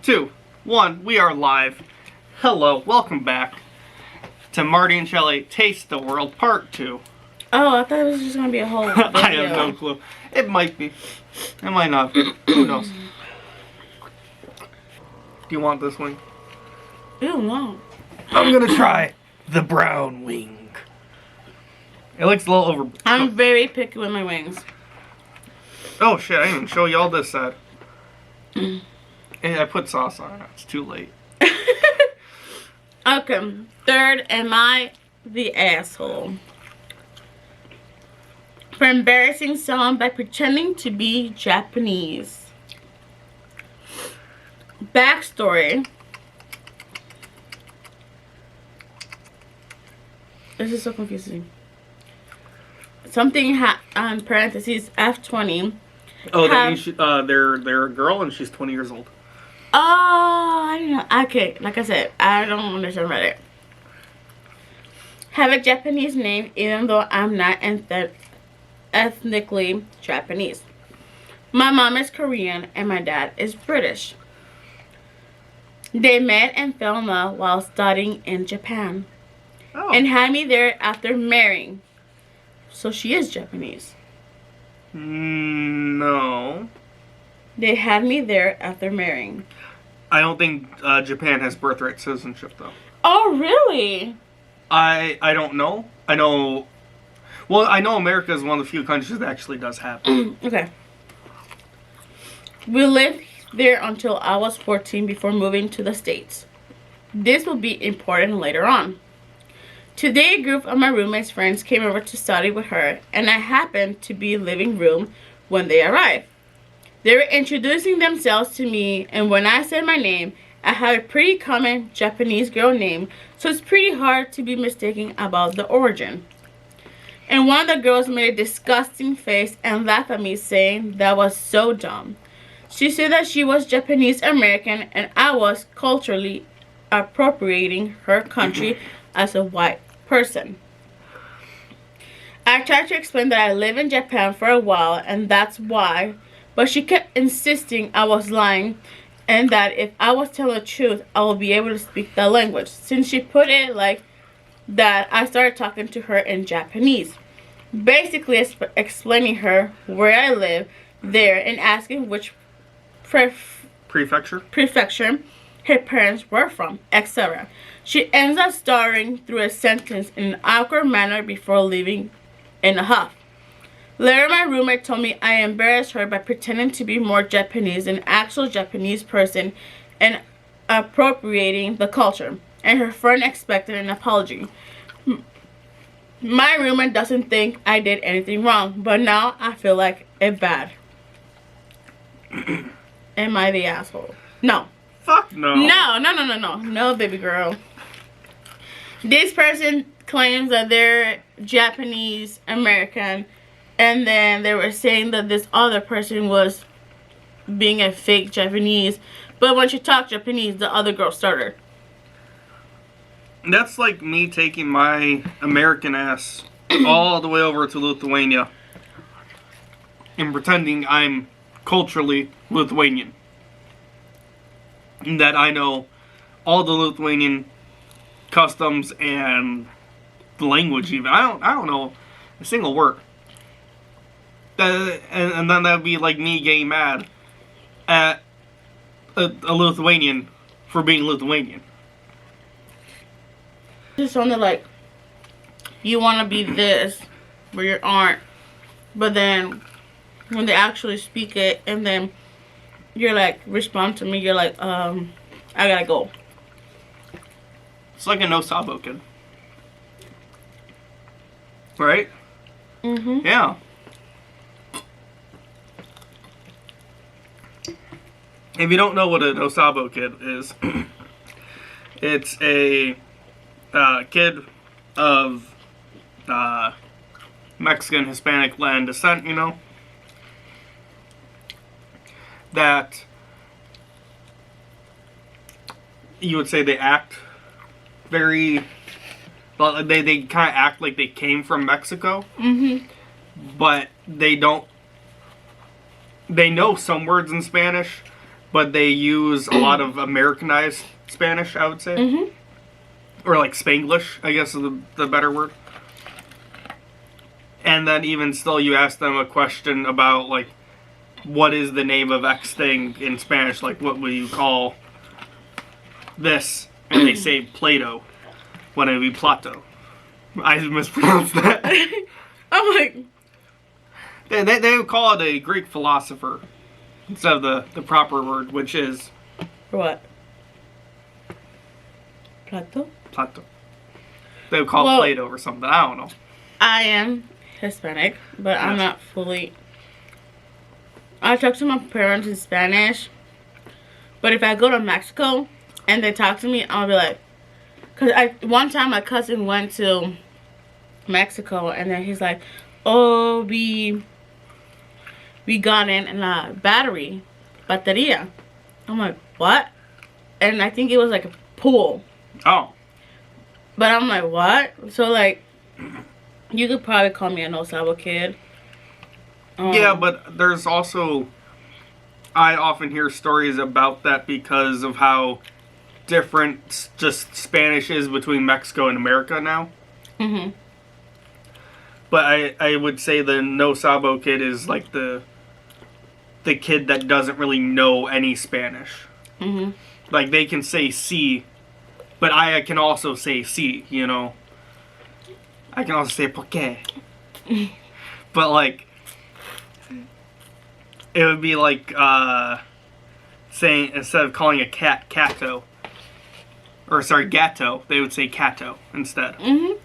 2, 1, we are live. Hello, welcome back to Marty and Shelley Taste the World Part 2. Oh, I thought it was just gonna be a whole video. I have no clue. It might be. It might not be. Who knows? Do you want this wing? Ew, no. I'm gonna try the brown wing. It looks a little over... I'm very picky with my wings. Oh shit, I didn't even show y'all this side. I put sauce on it. It's too late. Okay, third, am I the asshole? For embarrassing someone by pretending to be Japanese. Backstory. This is so confusing. Something parentheses F20. Oh, they're a girl and she's 20 years old. Oh, I don't know. Okay, like I said, I don't understand Reddit. Have a Japanese name even though I'm not ethnically Japanese. My mom is Korean and my dad is British. They met and fell in love while studying in Japan. Oh. And had me there after marrying. So she is Japanese. No. They had me there after marrying. I don't think Japan has birthright citizenship, though. Oh, really? I don't know. I know America is one of the few countries that actually does have it. Okay. We lived there until I was 14 before moving to the States. This will be important later on. Today, a group of my roommate's friends came over to study with her, and I happened to be in the living room when they arrived. They were introducing themselves to me, and when I said my name, I have a pretty common Japanese girl name, so it's pretty hard to be mistaken about the origin. And one of the girls made a disgusting face and laughed at me, saying that was so dumb. She said that she was Japanese American and I was culturally appropriating her country as a white person. I tried to explain that I live in Japan for a while and that's why, but she kept insisting I was lying and that if I was telling the truth, I would be able to speak the language. Since she put it like that, I started talking to her in Japanese, basically explaining her where I live there and asking which prefecture her parents were from, etc. She ends up starting through a sentence in an awkward manner before leaving in a huff. Later, my roommate told me I embarrassed her by pretending to be more Japanese than an actual Japanese person and appropriating the culture, and her friend expected an apology. My roommate doesn't think I did anything wrong, but now I feel like it's bad. Am I the asshole? No. Fuck no. No, baby girl. This person claims that they're Japanese American, and then they were saying that this other person was being a fake Japanese, but when she talked Japanese, the other girl started. That's like me taking my American ass all the way over to Lithuania and pretending I'm culturally Lithuanian. And that I know all the Lithuanian customs and the language even. I don't know a single word. And then that'd be like me getting mad at a Lithuanian for being Lithuanian. It sounded like you want to be this, but you aren't. But then when they actually speak it, and then you're like, respond to me, you're like, I gotta go. It's like a no sabo kid. Right? Mm-hmm. Yeah. If you don't know what a no sabo kid is, it's a kid of Mexican, Hispanic land descent, you know, that you would say they act very, well, they kind of act like they came from Mexico, but they don't, they know some words in Spanish, but they use a lot of Americanized Spanish, I would say. Mhm. Or like Spanglish, I guess is the better word. And then even still, you ask them a question about, like, what is the name of X thing in Spanish? Like, what would you call this? And they say Play-Doh when it would be Plato. I mispronounced that. I'm like, They would call it a Greek philosopher instead of the proper word, which is what? Plato? Plato. They would call it Play-Doh or something. I don't know. I am Hispanic, but I'm not fully. I talk to my parents in Spanish, but if I go to Mexico and they talk to me, I'll be like, one time my cousin went to Mexico and then he's like, oh, we got in a bateria. I'm like, what? And I think it was like a pool. Oh. But I'm like, what? So like, you could probably call me a no sabo kid. Yeah, but there's also, I often hear stories about that because of how different just Spanish is between Mexico and America now. Mhm. But I would say the no sabo kid is like the kid that doesn't really know any Spanish. Mhm. Like they can say sí, but I can also say sí, you know. I can also say por qué. But like, it would be like saying, instead of calling a cat cato, or sorry, gatto, they would say cato instead. Mhm.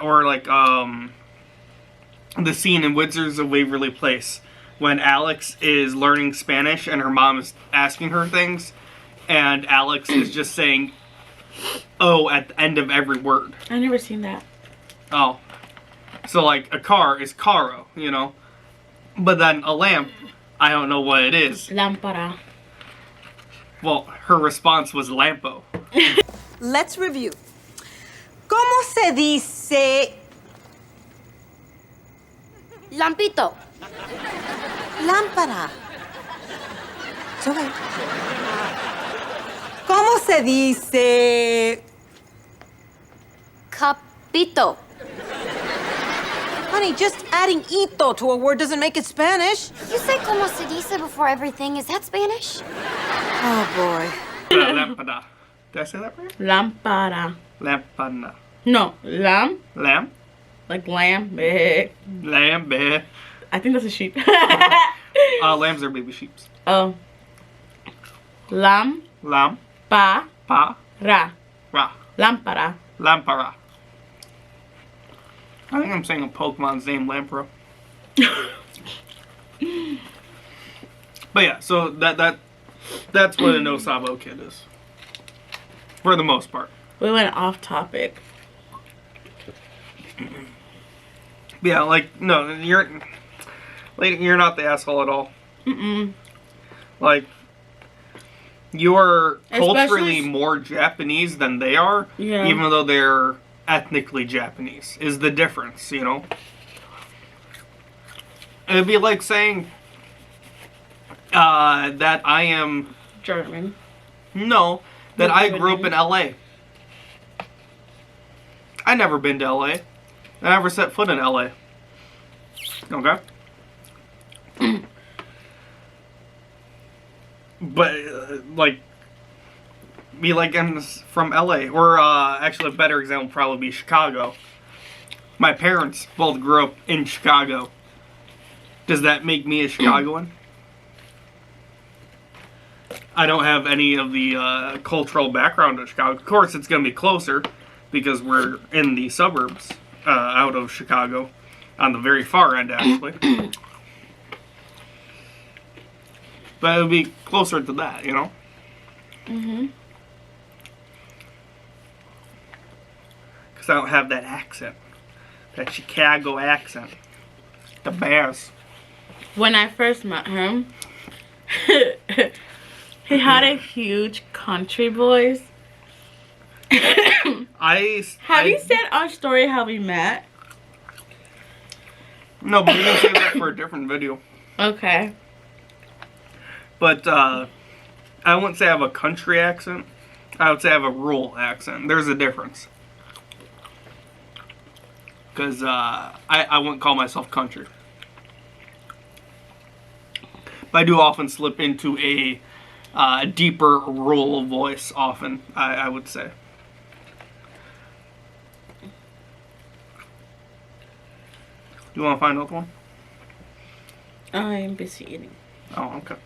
Or like the scene in Wizards of Waverly Place when Alex is learning Spanish and her mom is asking her things, and Alex is just saying "oh" at the end of every word. I've never seen that. Oh. So, like, a car is caro, you know? But then a lamp, I don't know what it is. Lámpara. Well, her response was lampo. Let's review. ¿Cómo se dice Lampito. lámpara? It's okay. ¿Cómo se dice Capito. Honey, just adding ito to a word doesn't make it Spanish. You say como se dice before everything. Is that Spanish? Oh, boy. Lampada. Did I say that right? Lámpara. Lampada. No, lamb. Lamb? Like lamb. Bleh. Lamb, bear. I think that's a sheep. Lambs are baby sheeps. Oh. Lam. Lamb. Pa. Pa. Ra. Ra. Lámpara. Lampara. I think I'm saying a Pokemon's name, Lampro. But yeah, so that's what a no sabo kid is. For the most part. We went off topic. Yeah, like, no, you're not the asshole at all. Mm-mm. Like, you are culturally Especially- more Japanese than they are, Yeah. even though they're ethnically Japanese, is the difference, you know? It'd be like saying that I am... German. No, that You're I grew up German. in LA. I never been to LA. I never set foot in LA. Okay? But, like, be like I'm from LA. Or, actually, a better example would probably be Chicago. My parents both grew up in Chicago. Does that make me a Chicagoan? I don't have any of the cultural background of Chicago. Of course, it's going to be closer because we're in the suburbs out of Chicago. On the very far end, actually. But it would be closer to that, you know? Mm-hmm. Because I don't have that accent. That Chicago accent. The Bears. When I first met him, he had a huge country voice. Have you said our story how we met? No, but we can save that for a different video. Okay. But, I wouldn't say I have a country accent. I would say I have a rural accent. There's a difference. Because I wouldn't call myself country. But I do often slip into a deeper rural voice often, I would say. Do you want to find another one? I'm busy eating. Oh, okay.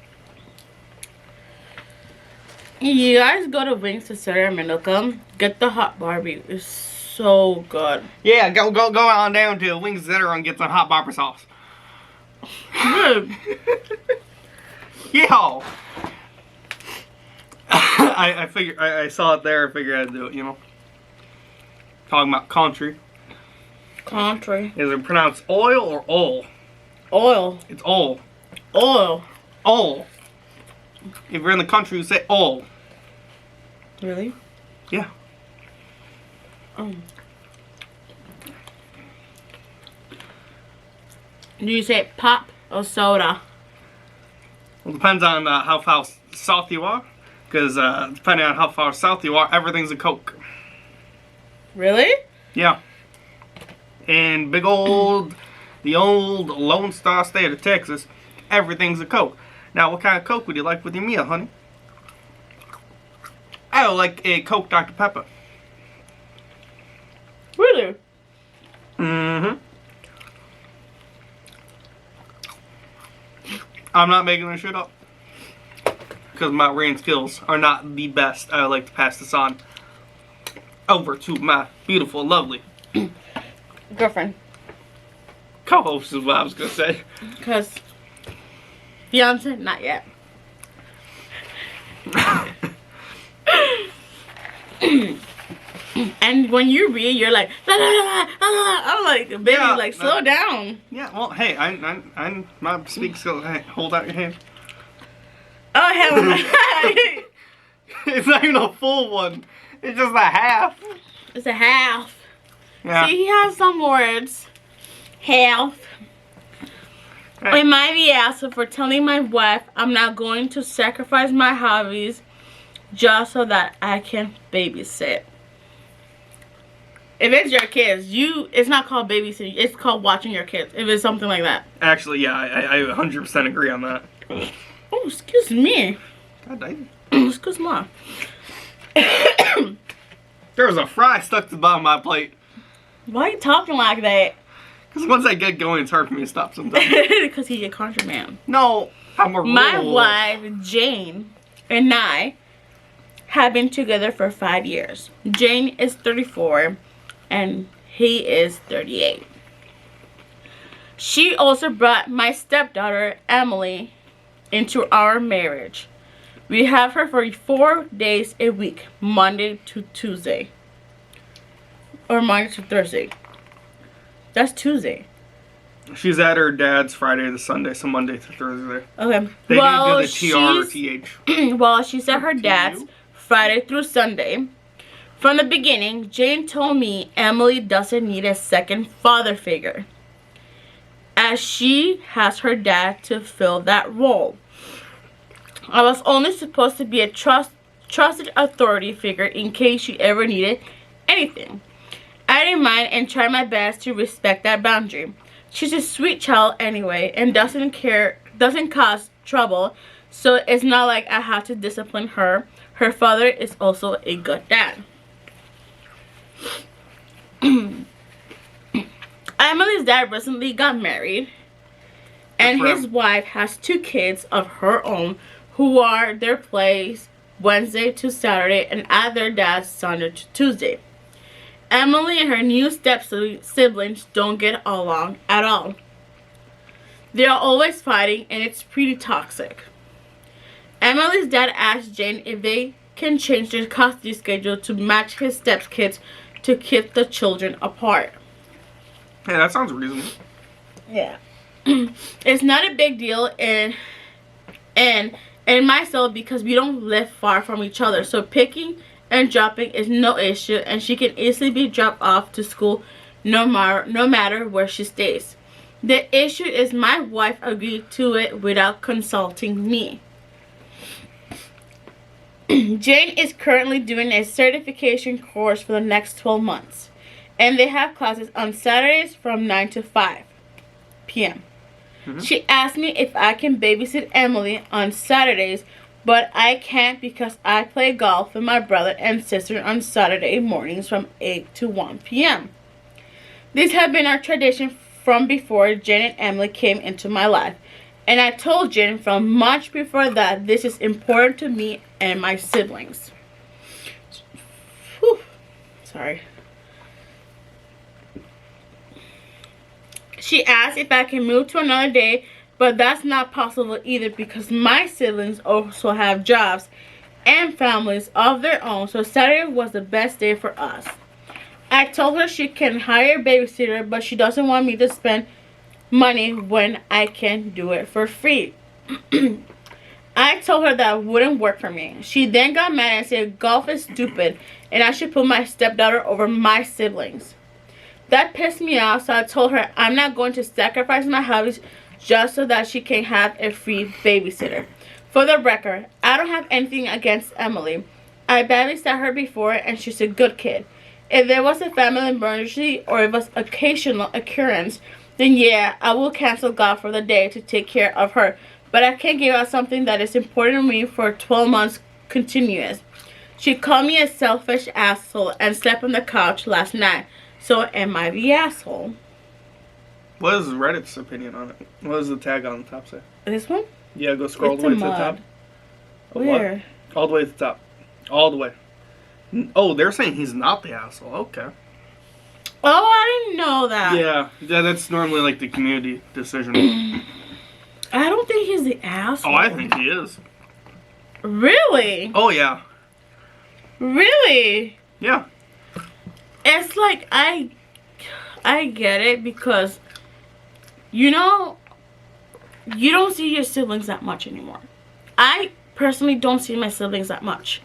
You guys go to Wings to Sarah Mendocum. Get the hot barbie. It's so good. Yeah, go on down to Wings Center and get some hot barber sauce. Good. Yeah. I figured I saw it there. I figured I'd do it. You know. Talking about country. Country. Is it pronounced oil or ol? Oil. It's ol. Oil. Ol. If you're in the country, you say ol. Really? Yeah. Do you say pop or soda? Well, depends on how far south you are. Because depending on how far south you are, everything's a Coke. Really? Yeah. In the old Lone Star state of Texas, everything's a Coke. Now, what kind of Coke would you like with your meal, honey? I would like a Coke Dr. Pepper. Really? Mm-hmm. I'm not making this shit up. Because my rain skills are not the best. I would like to pass this on over to my beautiful, lovely Girlfriend. co-host is what I was going to say. Because fiance, not yet. And when you read, you're like, la, la, la, la, la, la. I'm like, baby, Yeah, like, slow down. Yeah, well, hey, I'm my speak skills. Hey, hold out your hand. Oh, hell no. It's not even a full one. It's just a half. It's a half. Yeah. See, he has some words. Half. Hey. It might be asking for telling my wife I'm not going to sacrifice my hobbies just so that I can babysit. If it's your kids, it's not called babysitting. It's called watching your kids. If it's something like that. Actually, yeah, I 100% agree on that. Oh, excuse me. God damn. Excuse me. There was a fry stuck to the bottom of my plate. Why are you talking like that? Because once I get going, it's hard for me to stop sometimes. Because he's a country man. No, I'm a My rural. wife, Jane, and I have been together for 5 years. Jane is 34 and he is 38. She also brought my stepdaughter, Emily, into our marriage. We have her for 4 days a week, Monday to Tuesday. Or Monday to Thursday. That's Tuesday. She's at her dad's Friday to Sunday, so Monday to Thursday. Okay. They well, didn't do the TR or TH. well, she's at her dad's Friday through Sunday. From the beginning, Jane told me Emily doesn't need a second father figure, as she has her dad to fill that role. I was only supposed to be a trusted authority figure in case she ever needed anything. I didn't mind and tried my best to respect that boundary. She's a sweet child anyway and doesn't cause trouble, so it's not like I have to discipline her. Her father is also a good dad. Emily's dad recently got married, and his wife has 2 kids of her own who are at their place Wednesday to Saturday and at their dad's Sunday to Tuesday. Emily and her new step-siblings don't get along at all. They are always fighting and it's pretty toxic. Emily's dad asked Jane if they can change their custody schedule to match his stepkids to keep the children apart. Hey, that sounds reasonable. Yeah. It's not a big deal in myself because we don't live far from each other. So picking and dropping is no issue, and she can easily be dropped off to school no matter where she stays. The issue is my wife agreed to it without consulting me. Jane is currently doing a certification course for the next 12 months. And they have classes on Saturdays from 9 to 5 p.m. She asked me if I can babysit Emily on Saturdays, but I can't because I play golf with my brother and sister on Saturday mornings from 8 to 1 p.m. These have been our tradition from before Jen and Emily came into my life. And I told Jen from much before that this is important to me and my siblings. Whew. Sorry. She asked if I can move to another day, but that's not possible either because my siblings also have jobs and families of their own, so Saturday was the best day for us. I told her she can hire a babysitter, but she doesn't want me to spend money when I can do it for free. I told her that wouldn't work for me. She then got mad and said golf is stupid and I should put my stepdaughter over my siblings. That pissed me off, so I told her I'm not going to sacrifice my hobbies just so that she can have a free babysitter. For the record, I don't have anything against Emily. I babysat her before and she's a good kid. If there was a family emergency or it was occasional occurrence, then yeah, I will cancel golf for the day to take care of her. But I can't give up something that is important to me for 12 months continuous. She called me a selfish asshole and slept on the couch last night. So am I the asshole? What is Reddit's opinion on it? What does the tag on the top say? This one? Yeah, go scroll all It's the way a to the mod. top. Where? What? All the way to the top. All the way. Oh, they're saying he's not the asshole. Okay. Oh, I didn't know that. Yeah, that's normally like the community decision. I don't think he's the asshole. Oh, I think he is. Really? Oh, yeah. Really? Yeah. It's like I get it because you know you don't see your siblings that much anymore. I personally don't see my siblings that much.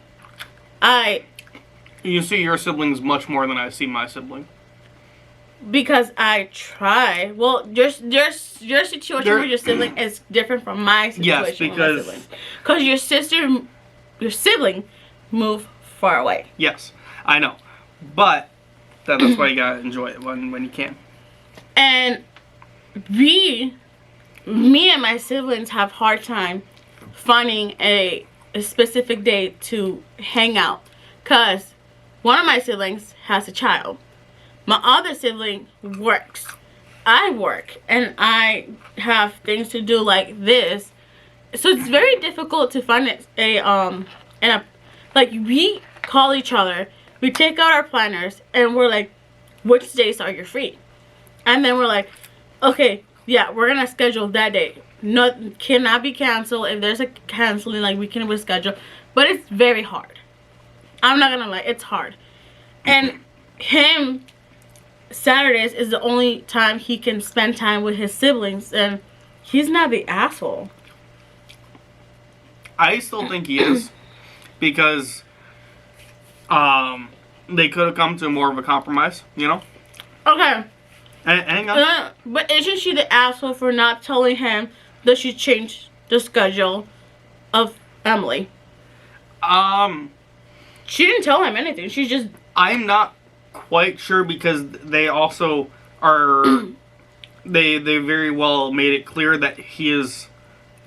You see your siblings much more than I see my sibling. Because I try. Well, your situation with your sibling is different from my situation Yes, with my because- siblings. Because your sibling moved far away. Yes, I know. But that's why you gotta enjoy it when you can. And me and my siblings have hard time finding a specific day to hang out. Because one of my siblings has a child. My other sibling works. I work. And I have things to do like this. So it's very difficult to find like we call each other. We take out our planners and we're like, which days are you free? And then we're like, okay, yeah, we're gonna schedule that day. No, cannot be canceled. If there's a canceling, like we can reschedule. But it's very hard. I'm not gonna lie, it's hard. And him, Saturdays is the only time he can spend time with his siblings, and he's not the asshole. I still think he is. Because they could have come to more of a compromise, you know? Okay. Hang on. But isn't she the asshole for not telling him that she changed the schedule of Emily? She didn't tell him anything. She just... I'm not quite sure because they also are... they very well made it clear that he is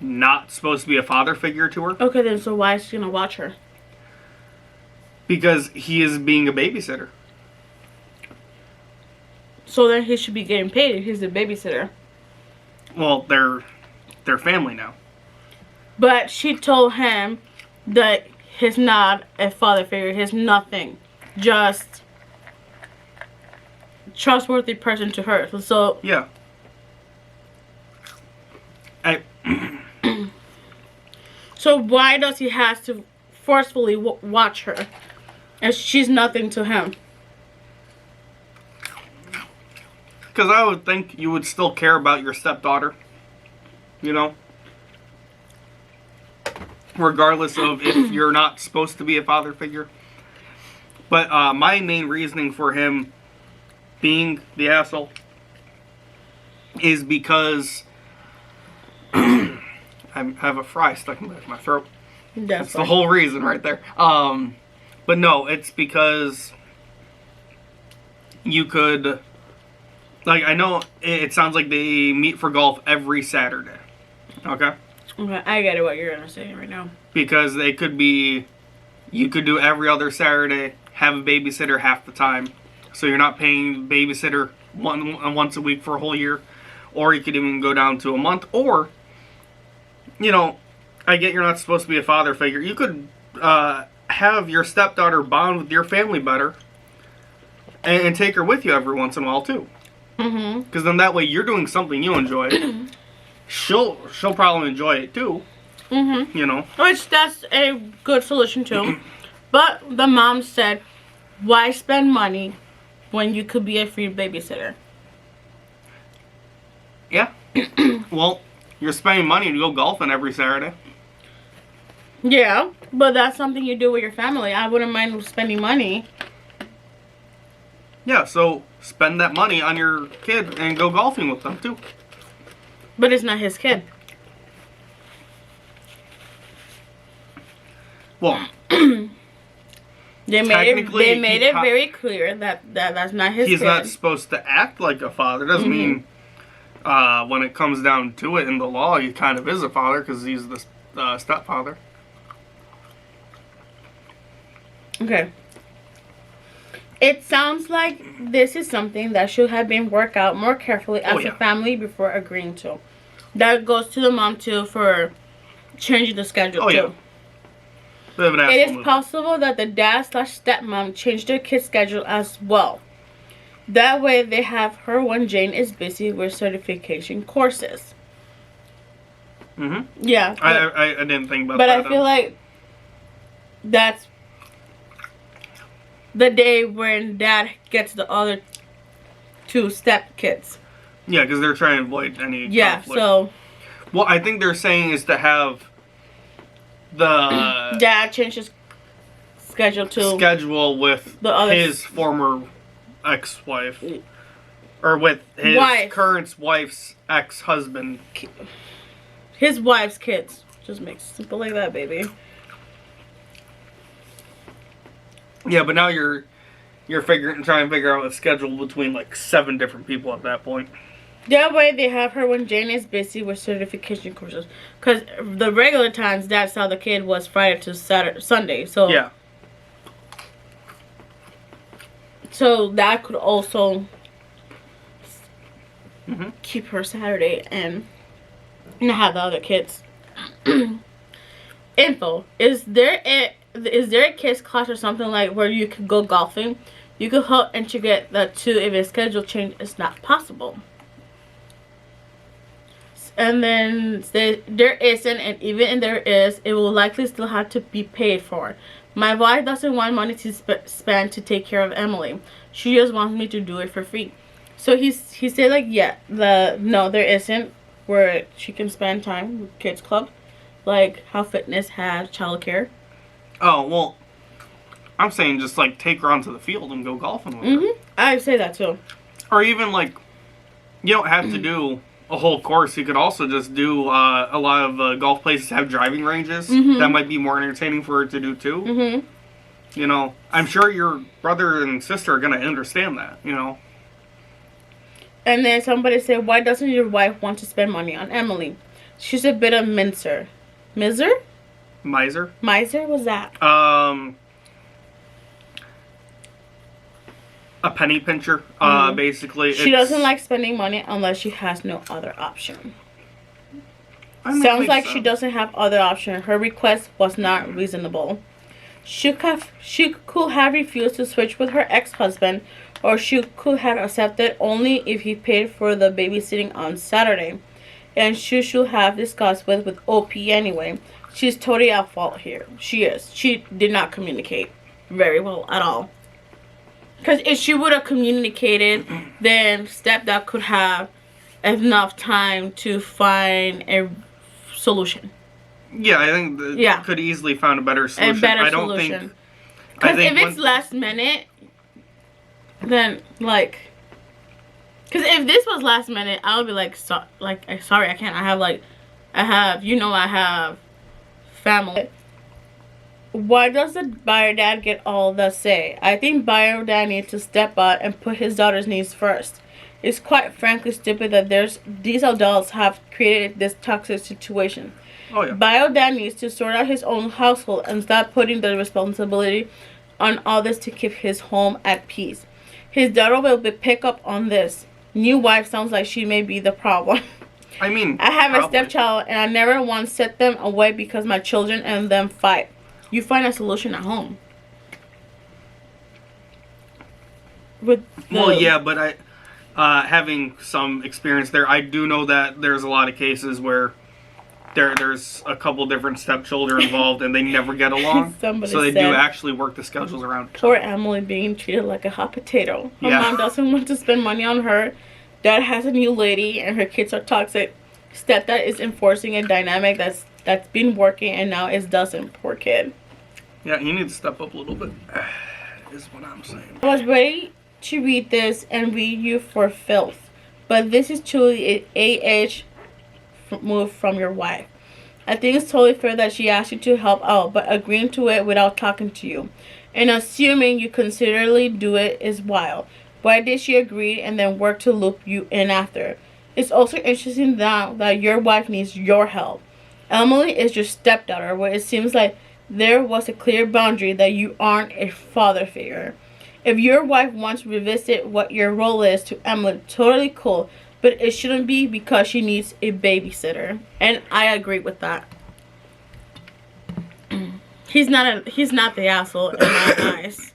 not supposed to be a father figure to her. Okay, then so why is she gonna watch her? Because he is being a babysitter. So then he should be getting paid if he's a babysitter. Well, they're family now. But she told him that he's not a father figure. He's nothing. Just trustworthy person to her. So Yeah. so why does he have to forcefully watch her? And she's nothing to him. Because I would think you would still care about your stepdaughter. You know? Regardless of if you're not supposed to be a father figure. But my main reasoning for him being the asshole is because I have a fry stuck in my throat. That's the whole reason right there. But no, it's because you could, like, I know it sounds like they meet for golf every Saturday. Okay? Okay, I get it what you're gonna say right now. Because they could be, you could do every other Saturday, have a babysitter half the time. So you're not paying babysitter once a week for a whole year. Or you could even go down to a month. Or, you know, I get you're not supposed to be a father figure. You could have your stepdaughter bond with your family better. And take her with you every once in a while, too. Mm-hmm. Because then that way you're doing something you enjoy. She'll probably enjoy it, too. Mm-hmm. You know? Which, that's a good solution, too. But the mom said, why spend money when you could be a free babysitter? Yeah. Well, you're spending money to go golfing every Saturday. Yeah, but that's something you do with your family. I wouldn't mind spending money. Yeah, so spend that money on your kid and go golfing with them, too. But it's not his kid. Well, They made it very clear that that's not his he's kid. not supposed to act like a father. Doesn't mean when it comes down to it in the law, he kind of is a father because he's the stepfather. Okay. It sounds like this is something that should have been worked out more carefully as a family before agreeing to. That goes to the mom too for changing the schedule too. Yeah. Bit of an It asshole is possible that the dad/stepmom changed their kid's schedule as well. That way they have her when Jane is busy with certification courses. Mhm. Yeah. I didn't think about but that. I feel like that's the day when dad gets the other two step kids. Yeah, because they're trying to avoid any conflict. So what I think they're saying is to have the dad changed his schedule to schedule with the other his former ex-wife, or with his current wife's ex-husband. His wife's kids. Just make it simple like that, baby. Yeah, but now you're trying to figure out a schedule between like 7 different people at that point. That way they have her when Jane is busy with certification courses. Because the regular times, dad saw the kid was Friday to Sunday. So yeah. So that could also keep her Saturday and not have the other kids. Info. Is there a kids class or something like where you could go golfing? You could help integrate the two if a schedule change is not possible. And then there isn't, and even if there is, it will likely still have to be paid for. My wife doesn't want money to spend to take care of Emily. She just wants me to do it for free. So he said like, yeah, no, there isn't where she can spend time with kids club, like how fitness has childcare. Oh well, I'm saying just like take her onto the field and go golfing with her. I say that too. Or even like, you don't have to do a whole course. You could also just do a lot of golf places have driving ranges. That might be more entertaining for her to do too. You know, I'm sure your brother and sister are gonna understand that. You know. And then somebody said, why doesn't your wife want to spend money on Emily? She's a bit of mincer. Miser? Miser? Miser? What's that? A penny pincher, basically. She doesn't like spending money unless she has no other option. Makes Sounds like sense. she doesn't have other option. Her request was not reasonable. She could have refused to switch with her ex-husband, or she could have accepted only if he paid for the babysitting on Saturday. And she should have discussed with OP anyway. She's totally at fault here. She is. She did not communicate very well at all. Because if she would have communicated, then stepdad could have enough time to find a solution. Yeah, I think could easily find a better solution. A better I don't solution. think. Because if it's last minute, then like, because if this was last minute, I would be like, sorry, I can't. I have family. Why does the bio dad get all the say? I think bio dad needs to step up and put his daughter's needs first. It's quite frankly stupid that these adults have created this toxic situation. Oh yeah. Bio dad needs to sort out his own household and stop putting the responsibility on others to keep his home at peace. His daughter will pick up on this. New wife sounds like she may be the problem. I mean, I have a probably. stepchild and I never once set them away because my children and them fight. You find a solution at home. Well, yeah, but having some experience there, I do know that there's a lot of cases where there's a couple different stepchildren involved and they never get along. Somebody so they said, do actually work the schedules around. Poor Emily being treated like a hot potato. Her Yeah. mom doesn't want to spend money on her. Dad has a new lady and her kids are toxic. Stepdad is enforcing a dynamic that's been working and now it doesn't. Poor kid. Yeah, you need to step up a little bit, is what I'm saying. I was ready to read this and read you for filth, but this is truly an move from your wife. I think it's totally fair that she asked you to help out, but agreeing to it without talking to you and assuming you considerably do it is wild. Why did she agree and then work to loop you in after? It's also interesting now that your wife needs your help. Emily is your stepdaughter, where it seems like there was a clear boundary that you aren't a father figure. If your wife wants to revisit what your role is to Emily, totally cool, but it shouldn't be because she needs a babysitter. And I agree with that. He's not the asshole in my eyes.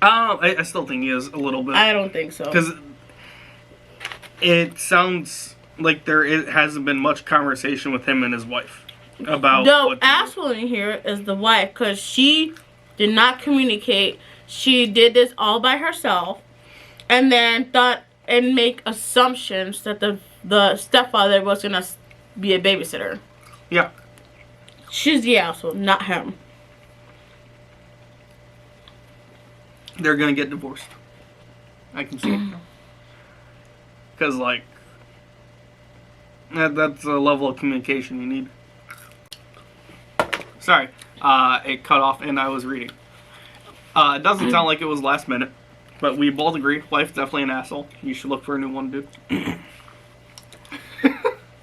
I still think he is a little bit. I don't think so. Because it sounds like hasn't been much conversation with him and his wife about The what to do. asshole in here is the wife, because she did not communicate. She did this all by herself, and then thought and make assumptions that the stepfather was gonna be a babysitter. Yeah. She's the asshole, not him. They're gonna get divorced. I can see it. Because, like, that's a level of communication you need. Sorry, it cut off and I was reading. It doesn't sound like it was last minute, but we both agree, wife's definitely an asshole. You should look for a new one, dude. Then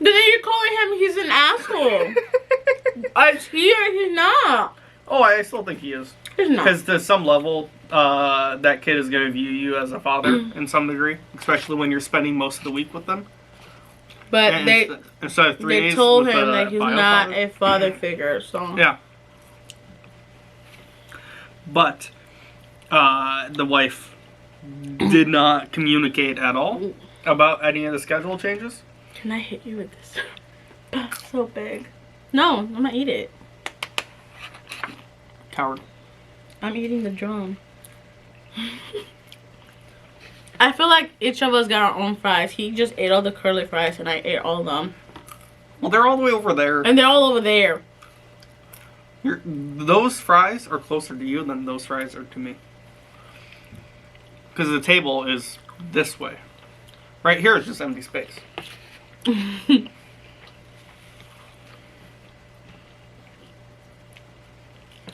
you're calling him he's an asshole. He's not. Oh, I still think he is. He's not. Because to some level, that kid is going to view you as a father in some degree, especially when you're spending most of the week with them. But And they instead of 3 they days told with him the that he's bio not father. a father figure, so. Yeah. But the wife did not communicate at all about any of the schedule changes. Can I hit you with this? It's so big. No, I'm gonna eat it. Coward. I'm eating the drum. I feel like each of us got our own fries. He just ate all the curly fries and I ate all of them. Well, they're all the way over there. And they're all over there. Those fries are closer to you than those fries are to me. Because the table is this way. Right here is just empty space.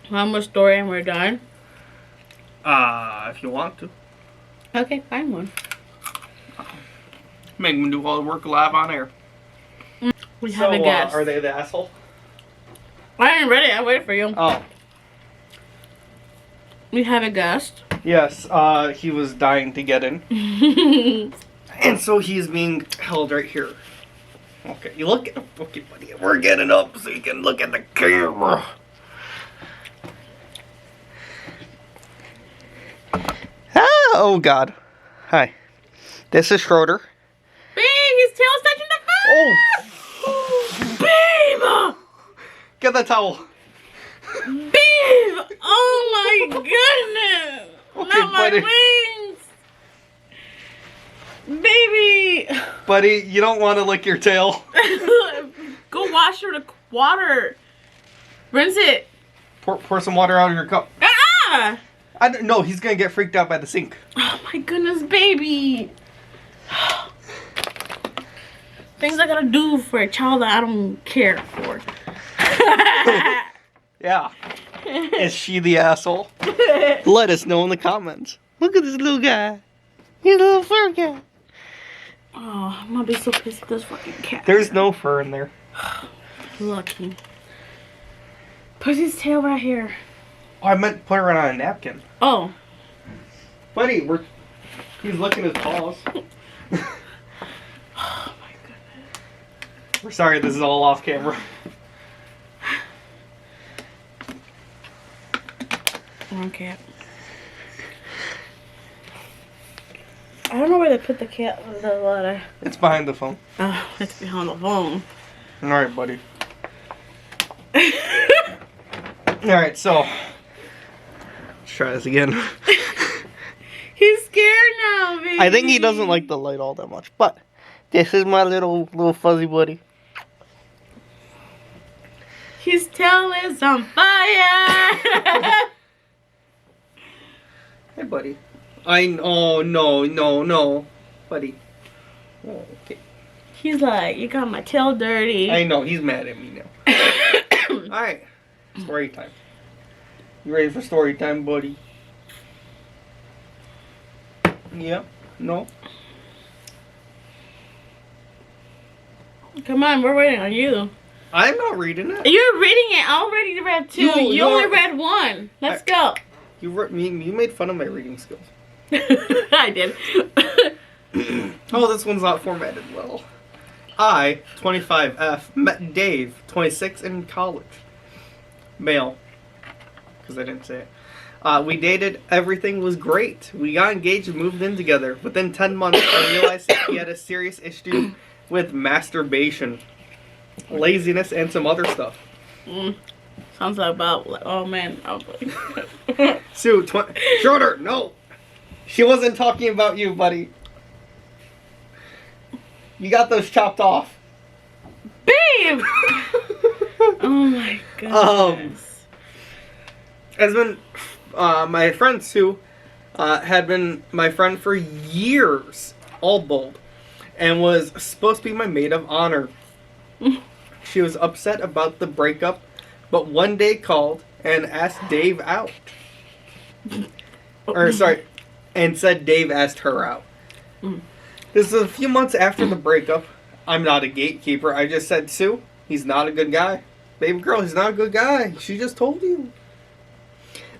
One more story and we're done. If you want to. Okay, find one. Make them do all the work live on air. We have a guest. Are they the asshole? I ain't ready. I waited for you. Oh. We have a guest. Yes, he was dying to get in. And so he's being held right here. Okay, you look at okay, buddy. We're getting up so you can look at the camera. Oh God. Hi. This is Schroeder. Babe, his tail's touching the Oh, Babe! get that towel. Babe! Oh my goodness! Okay, Not my buddy. wings! Baby! Buddy, you don't want to lick your tail. Go wash your water. Rinse it. Pour some water out of your cup. Ah! I don't know. He's gonna get freaked out by the sink. Oh my goodness, baby. Things I gotta do for a child that I don't care for. Yeah. Is she the asshole? Let us know in the comments. Look at this little guy. He's a little fur guy. Oh, I'm gonna be so pissed at this fucking cat. There's no fur in there. Lucky. Put his tail right here. Oh, I meant put her on a napkin. Oh. Buddy, he's licking his paws. Oh my goodness. We're sorry, this is all off camera. Wrong cat. I don't know where they put the cat with the letter. It's behind the phone. Oh, it's behind the phone. Alright, buddy. Alright, so. Let's try this again. He's scared now, baby. I think he doesn't like the light all that much, but this is my little fuzzy buddy. His tail is on fire. Hey, buddy. Oh, no, buddy. Oh, okay. He's like, you got my tail dirty. I know, he's mad at me now. Alright, story time. You ready for story time, buddy? Yeah? No? Come on, we're waiting on you. I'm not reading it. You're reading it. I already read two. You only read one. Let's go. You made fun of my reading skills. I did. Oh, this one's not formatted well. I, 25F, met Dave, 26, in college. Male. Because I didn't say it. We dated. Everything was great. We got engaged and moved in together. Within 10 months, I realized that he had a serious issue with masturbation, laziness, and some other stuff. Sounds like about, oh man. I was like, Sue, Schroeder, no! She wasn't talking about you, buddy. You got those chopped off. babe! Oh my goodness. Has been, my friend Sue, had been my friend for years, all bold, and was supposed to be my maid of honor. She was upset about the breakup, but one day called and asked Dave out. Or, sorry, and said Dave asked her out. This is a few months after the breakup. I'm not a gatekeeper. I just said, Sue, he's not a good guy. Baby girl, he's not a good guy. She just told you.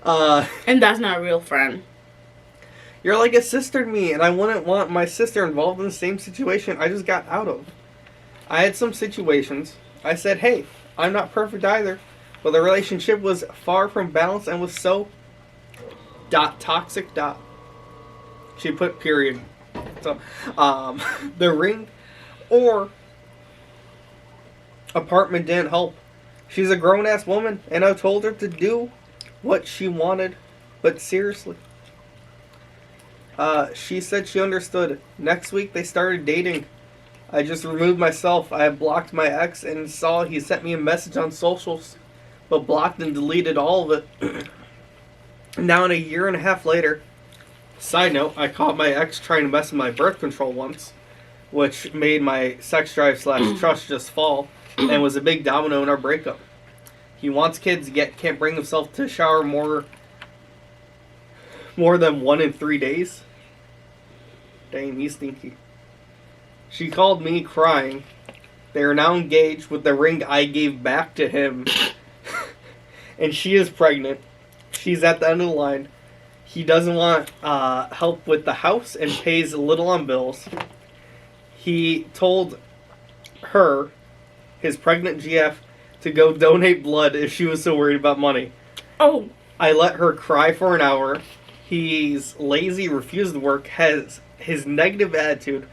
And that's not a real friend. You're like a sister to me, and I wouldn't want my sister involved in the same situation I just got out of. I had some situations. I said, hey, I'm not perfect either, but the relationship was far from balanced and was so toxic. She put period. So, the ring or apartment didn't help. She's a grown-ass woman, and I told her to do what she wanted, but seriously. She said she understood. Next week, they started dating. I just removed myself. I had blocked my ex and saw he sent me a message on socials, but blocked and deleted all of it. Now, a year and a half later, side note, I caught my ex trying to mess with my birth control once, which made my sex drive / trust just fall, and was a big domino in our breakup. He wants kids, yet can't bring himself to shower more than 1 in 3 days. Dang, he's stinky. She called me crying. They are now engaged with the ring I gave back to him. And she is pregnant. She's at the end of the line. He doesn't want help with the house and pays little on bills. He told her, his pregnant GF, to go donate blood if she was so worried about money. Oh. I let her cry for an hour. He's lazy, refused to work, has his negative attitude,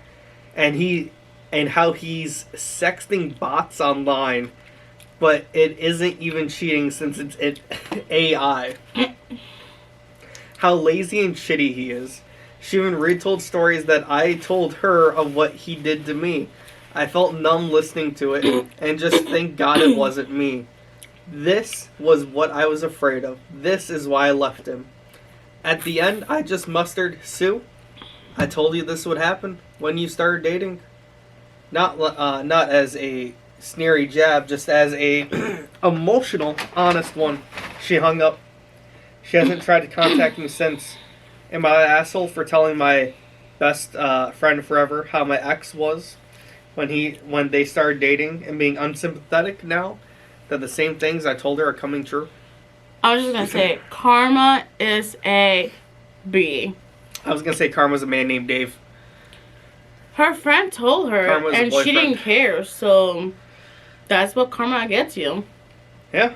and how he's sexting bots online, but it isn't even cheating since it's AI. How lazy and shitty he is. She even retold stories that I told her of what he did to me. I felt numb listening to it, and just thank God it wasn't me. This was what I was afraid of. This is why I left him. At the end, I just mustered, Sue, I told you this would happen when you started dating. Not as a sneery jab, just as a emotional, honest one. She hung up. She hasn't tried to contact me since. Am I an asshole for telling my best friend forever how my ex was when they started dating and being unsympathetic now that the same things I told her are coming true? I was just gonna say, karma is a B. I was gonna say karma's a man named Dave. Her friend told her, Karma's a and she boyfriend. didn't care, so that's what karma gets you. Yeah.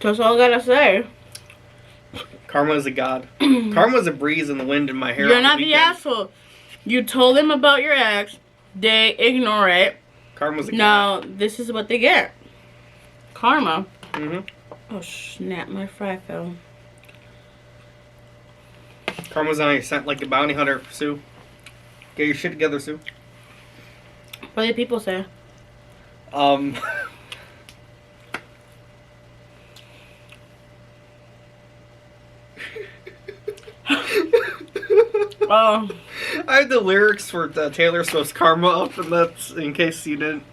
That's all I gotta say. Karma's a god. Karma's a breeze in the wind in my hair. You're on not the weekends. asshole. You told them about your ex. They ignore it. Karma's a god. Now, this is what they get. Karma. Mm-hmm. Oh, snap. My fry fell. Karma's on your scent like a bounty hunter, Sue. Get your shit together, Sue. What do people say? Oh. I have the lyrics for Taylor Swift's Karma up, and that's, in case you didn't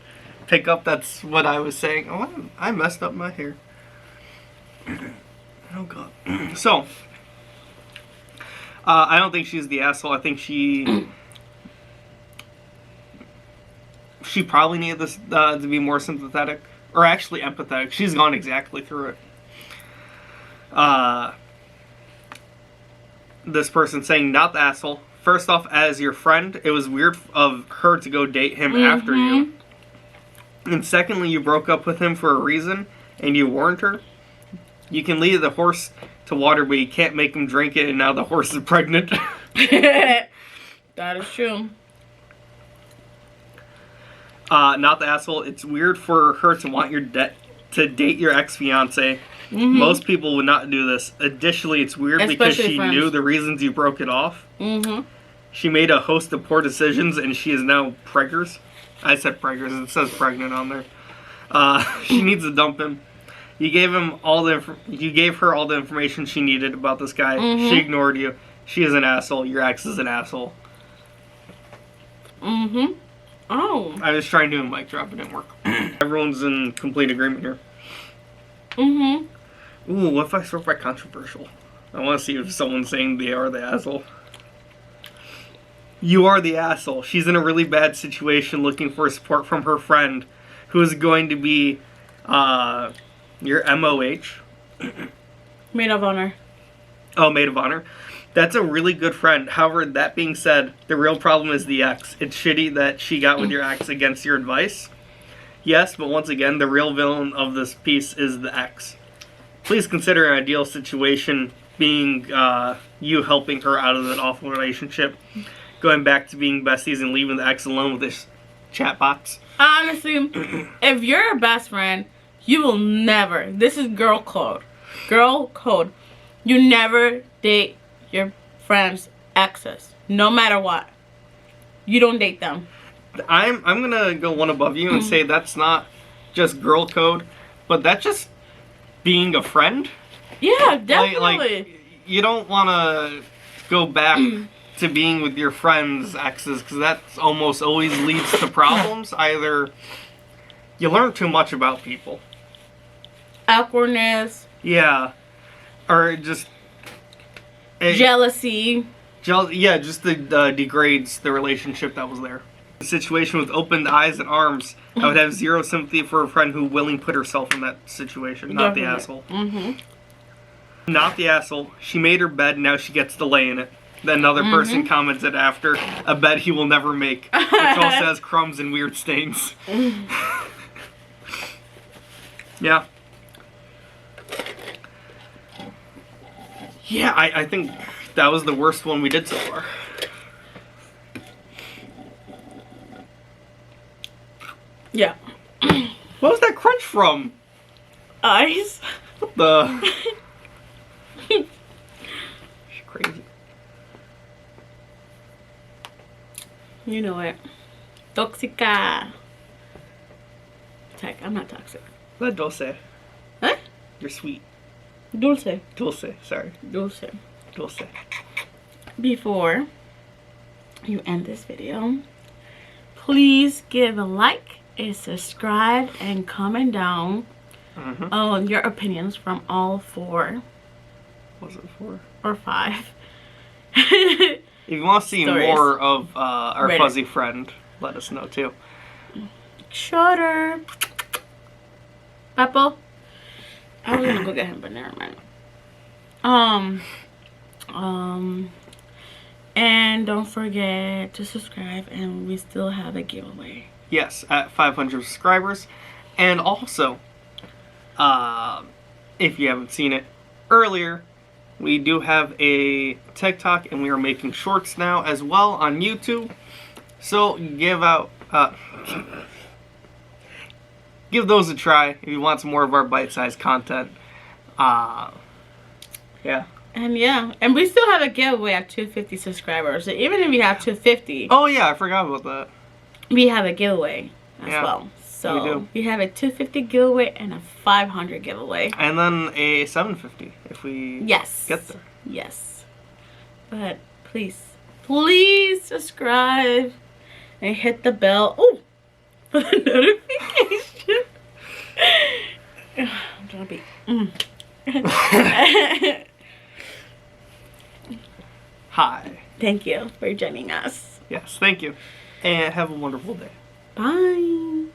pick up, that's what I was saying. Oh, I messed up my hair. Oh, God. So, I don't think she's the asshole. I think she probably needed this to be more sympathetic, or actually empathetic. She's gone exactly through it. This person saying, not the asshole. First off, as your friend, it was weird of her to go date him after you. And secondly, you broke up with him for a reason, and you warned her. You can lead the horse to water, but you can't make him drink it, and now the horse is pregnant. That is true. Not the asshole. It's weird for her to want to date your ex-fiance. Most people would not do this. Additionally, it's weird because Especially she friends. knew the reasons you broke it off. Mm-hmm. She made a host of poor decisions, and she is now preggers. I said preggers. It says pregnant on there. She needs to dump him. You gave her all the information she needed about this guy. She ignored you. She is an asshole. Your ex is an asshole. Mm-hmm. Oh. I was trying to do a mic drop. It didn't work. Everyone's in complete agreement here. Mm-hmm. Ooh, what if I sort by controversial? I want to see if someone's saying they are the asshole. You are the asshole. She's in a really bad situation looking for support from her friend who is going to be your MOH. Maid of honor. Oh, maid of honor. That's a really good friend. However, that being said, the real problem is the ex. It's shitty that she got with your ex against your advice. Yes, but once again, the real villain of this piece is the ex. Please consider an ideal situation being you helping her out of that awful relationship, going back to being besties and leaving the ex alone with this chat box. Honestly, if you're a best friend, you will never. This is girl code. Girl code. You never date your friends' exes, no matter what. You don't date them. I'm gonna go one above you and say that's not just girl code, but that's just being a friend. Yeah, definitely. Like you don't want to go back to being with your friends' exes because that almost always leads to problems. Either you learn too much about people. Awkwardness. Yeah. Or just... Jealousy. Yeah, just degrades the relationship that was there. The situation with opened eyes and arms, I would have zero sympathy for a friend who willingly put herself in that situation. Not the asshole. Mm-hmm. Not the asshole. She made her bed, now she gets to lay in it. Then another person commented after, a bed he will never make. Which also has crumbs and weird stains. Yeah. Yeah, I think that was the worst one we did so far. Yeah. What was that crunch from? Eyes. What the? She's crazy. You know it. Toxica. I'm not toxic. La dulce. Huh? You're sweet. Dulce. Dulce, sorry. Dulce. Dulce. Before you end this video, please give a like is subscribe and comment down on your opinions from all 4 Was it 4? or 5. If you want to see Stories. more of our Reddit. fuzzy friend, let us know too. Shorter. Peppo. I was gonna go get him, but never mind. And don't forget to subscribe, and we still have a giveaway. Yes, at 500 subscribers. And also, if you haven't seen it earlier, we do have a TikTok, and we are making shorts now as well on YouTube. So give those a try if you want some more of our bite-sized content. Yeah. And we still have a giveaway at 250 subscribers. So even if we have 250, Oh yeah, I forgot about that. we have a giveaway as Yeah, well. So we do. we have a 250 giveaway and a 500 giveaway. And then a 750 if we Yes. get there. Yes. But please subscribe and hit the bell. Oh, for the notification. I'm trying to be. Hi. Thank you for joining us. Yes, thank you. And have a wonderful day. Bye.